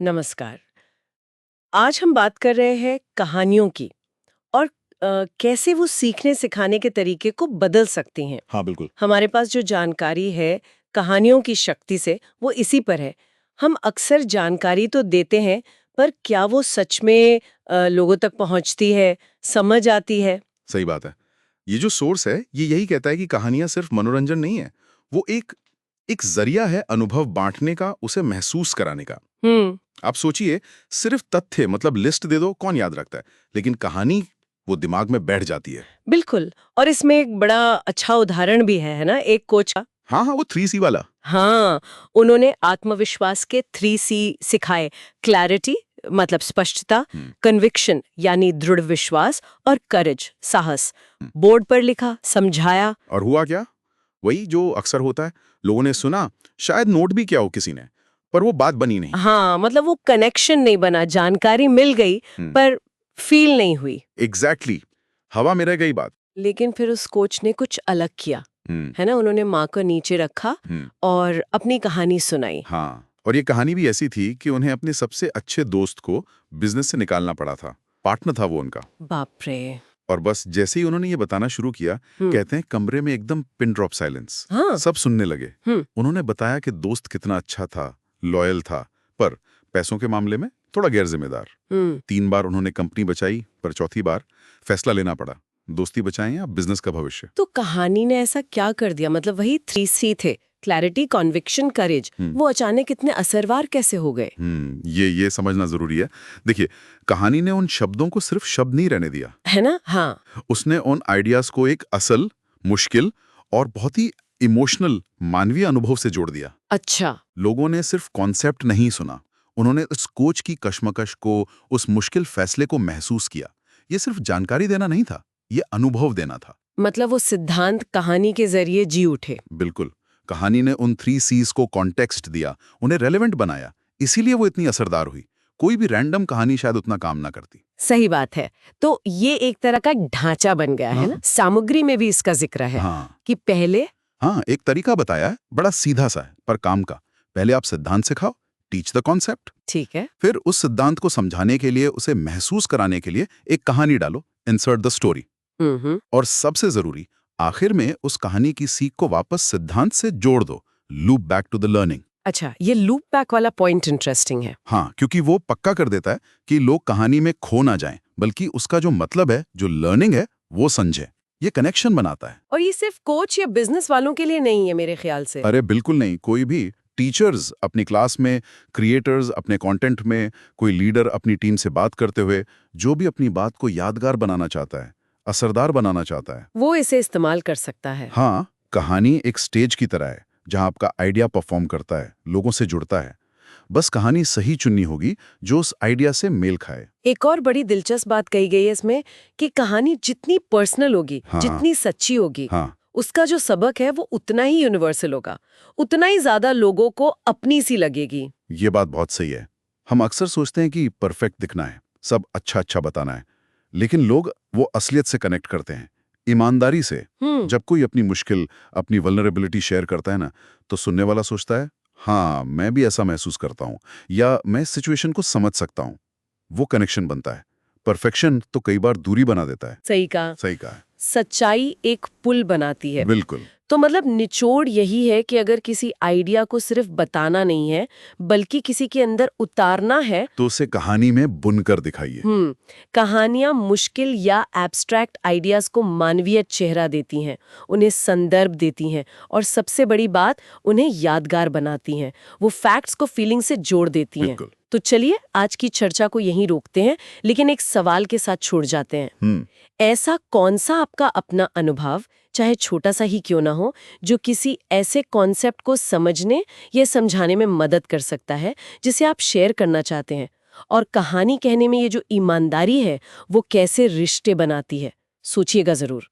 नमस्कार। आज हम बात कर रहे हैं कहानियों की और कैसे वो सीखने सिखाने के तरीके को बदल सकती हैं। हाँ, बिल्कुल। हमारे पास जो जानकारी है कहानियों की शक्ति से वो इसी पर है। हम अक्सर जानकारी तो देते हैं पर क्या वो सच में लोगों तक पहुंचती है, समझ आती है? सही बात है। ये जो सोर्स है, ये यही कहता है कि कहानियाँ सिर्फ मनोरंजन नहीं है। वो एक एक ज़रिया है अनुभव बाँटने का, उसे महसूस कराने का। हम्म। आप सोचिए, सिर्फ तथ्य मतलब लिस्ट दे दो, कौन याद रखता है? लेकिन कहानी, वो दिमाग में बैठ जाती है। बिल्कुल। और इसमें एक बड़ा अच्छा उदाहरण भी है ना, एक कोच का। हाँ, हाँ, वो 3C वाला। हाँ, उन्होंने आत्मविश्वास के 3C सिखाए। क्लैरिटी मतलब स्पष्टता, हुँ, कन्विक्शन यानी दृढ़ विश्वास और करेज साहस। हुँ। बोर्ड पर लिखा, समझाया। और हुआ क्या? वही जो अक्सर होता है, लोगों ने सुना, शायद नोट भी किया हो किसी ने, पर वो बात बनी नहीं। हाँ, मतलब वो कनेक्शन नहीं बना, जानकारी मिल गई हुँ, पर फील नहीं हुई। एग्ज़ैक्टली। हवा में रह गई बात। लेकिन फिर उस कोच ने कुछ अलग किया, हुँ, है ना? उन्होंने माँ को नीचे रखा हुँ। और अपनी कहानी सुनाई। हाँ, और ये कहानी भी ऐसी थी कि उन्हें अपने सबसे अच्छे दोस्त को बिजनेस से निकालना पड़ा था। पार्टनर था वो उनका। बाप रे। और बस जैसे ही उन्होंने ये बताना शुरू किया, हम्म। कहते हैं कमरे में एकदम पिन ड्रॉप साइलेंस। हाँ। सब सुनने लगे। हम्म। उन्होंने बताया कि दोस्त कितना अच्छा था, लॉयल था, पर पैसों के मामले में थोड़ा गैर जिम्मेदार। हम्म। 3 बार उन्होंने कंपनी बचाई, पर चौथी बार फैसला लेना पड़ा, दोस्ती बचाएं या बिजनेस का भविष्य। तो कहानी ने ऐसा क्या कर दिया? मतलब वही 3C थे, क्लैरिटी, कॉन्विक्शन, करेज, हम्म वो अचानक इतने असरदार कैसे हो गए? ये समझना जरूरी है। देखिए, कहानी ने उन शब्दों को सिर्फ शब्द नहीं रहने दिया। है ना? हाँ। उसने उन आइडियाज को एक असल, मुश्किल और बहुत ही इमोशनल मानवीय अनुभव से जोड़ दिया। अच्छा। लोगों ने सिर्फ कॉन्सेप्ट नहीं सुना, उन्होंने उस कोच की कश्मकश को, उस मुश्किल फैसले को महसूस किया। ये सिर्फ जानकारी देना नहीं था, ये अनुभव देना था। मतलब वो सिद्धांत कहानी के जरिए जी उठे। बिल्कुल। कहानी ने उन 3 C's को कॉन्टेक्स्ट दिया, उन्हें रेलेवेंट बनाया, इसीलिए वो इतनी असरदार हुई। कोई भी रैंडम कहानी शायद उतना काम ना करती। सही बात है। तो ये एक तरह का ढांचा बन गया है ना? हाँ, सामग्री में भी इसका जिक्र है हाँ, कि पहले। हाँ, एक तरीका बताया है, बड़ा सीधा सा है पर काम का। पहले आप सिद्धांत सिखाओ, टीच द कॉन्सेप्ट। ठीक है। फिर उस सिद्धांत को समझाने के लिए, उसे महसूस कराने के लिए एक कहानी डालो, इंसर्ट द स्टोरी। हम्म। और सबसे जरूरी, आखिर में उस कहानी की सीख को वापस सिद्धांत से जोड़ दो, loop back to the learning. अच्छा, ये लूप बैक वाला पॉइंट इंटरेस्टिंग है। हाँ, क्योंकि वो पक्का कर देता है कि लोग कहानी में खो ना जाएं, बल्कि उसका जो मतलब है, जो लर्निंग है, वो समझे। ये कनेक्शन बनाता है। और ये सिर्फ कोच या बिजनेस वालों के लिए नहीं है मेरे ख्याल से। अरे बिल्कुल नहीं, कोई भी टीचर्स अपनी क्लास में, क्रिएटर्स अपने कंटेंट में, कोई लीडर अपनी टीम से बात करते हुए, जो भी अपनी बात को यादगार बनाना चाहता है, असरदार बनाना चाहता है। वो इसे इस्तेमाल कर सकता है। हाँ, कहानी एक स्टेज की तरह है, जहां आपका आइडिया परफॉर्म करता है, लोगों से जुड़ता है। बस कहानी सही चुननी होगी, जो उस आइडिया से मेल खाए। एक और बड़ी दिलचस्प बात कही गई है इसमें कि कहानी जितनी पर्सनल होगी, हाँ, जितनी सच्ची होगी, हाँ, उसका जो सबक है वो उतना ही यूनिवर्सल होगा, उतना ही ज्यादा लोगों को अपनी सी लगेगी। ये बात बहुत सही है। हम अक्सर सोचते हैं कि परफेक्ट दिखना है, सब अच्छा-अच्छा बताना है, लेकिन लोग वो असलियत से कनेक्ट करते हैं, ईमानदारी से। हम्म। जब कोई अपनी मुश्किल, अपनी वल्नरेबिलिटी शेयर करता है ना, तो सुनने वाला सोचता है, हाँ, मैं भी ऐसा महसूस करता हूँ, या मैं इस सिचुएशन को समझ सकता हूँ। वो कनेक्शन बनता है। परफेक्शन तो कई बार दूरी बना देता है। सही कहा। सही कहा है। सच्चाई एक पुल बनाती है। बिल्कुल। तो मतलब निचोड़ यही है कि अगर किसी आइडिया को सिर्फ बताना नहीं है, बल्कि किसी के अंदर उतारना है। तो उसे कहानी में बुनकर दिखाइए। कहानियां मुश्किल या एब्स्ट्रैक्ट आइडियाज को मानवीय चेहरा देती हैं, उन्हें संदर्भ देती हैं और सबसे बड़ी बात, उन्हें यादगार बनाती हैं। वो फैक्ट्स को फीलिंग से जोड़ देती हैं। बिल्कुल। तो चलिए आज की चर्चा को यहीं रोकते हैं, लेकिन एक सवाल के साथ छोड़ जाते हैं। हम्म ऐसा कौन सा आपका अपना अनुभव, चाहे छोटा सा ही क्यों ना हो, जो किसी ऐसे कॉन्सेप्ट को समझने या समझाने में मदद कर सकता है, जिसे आप शेयर करना चाहते हैं? और कहानी कहने में ये जो ईमानदारी है, वो कैसे रिश्ते बनाती है? सोचिएगा जरूर।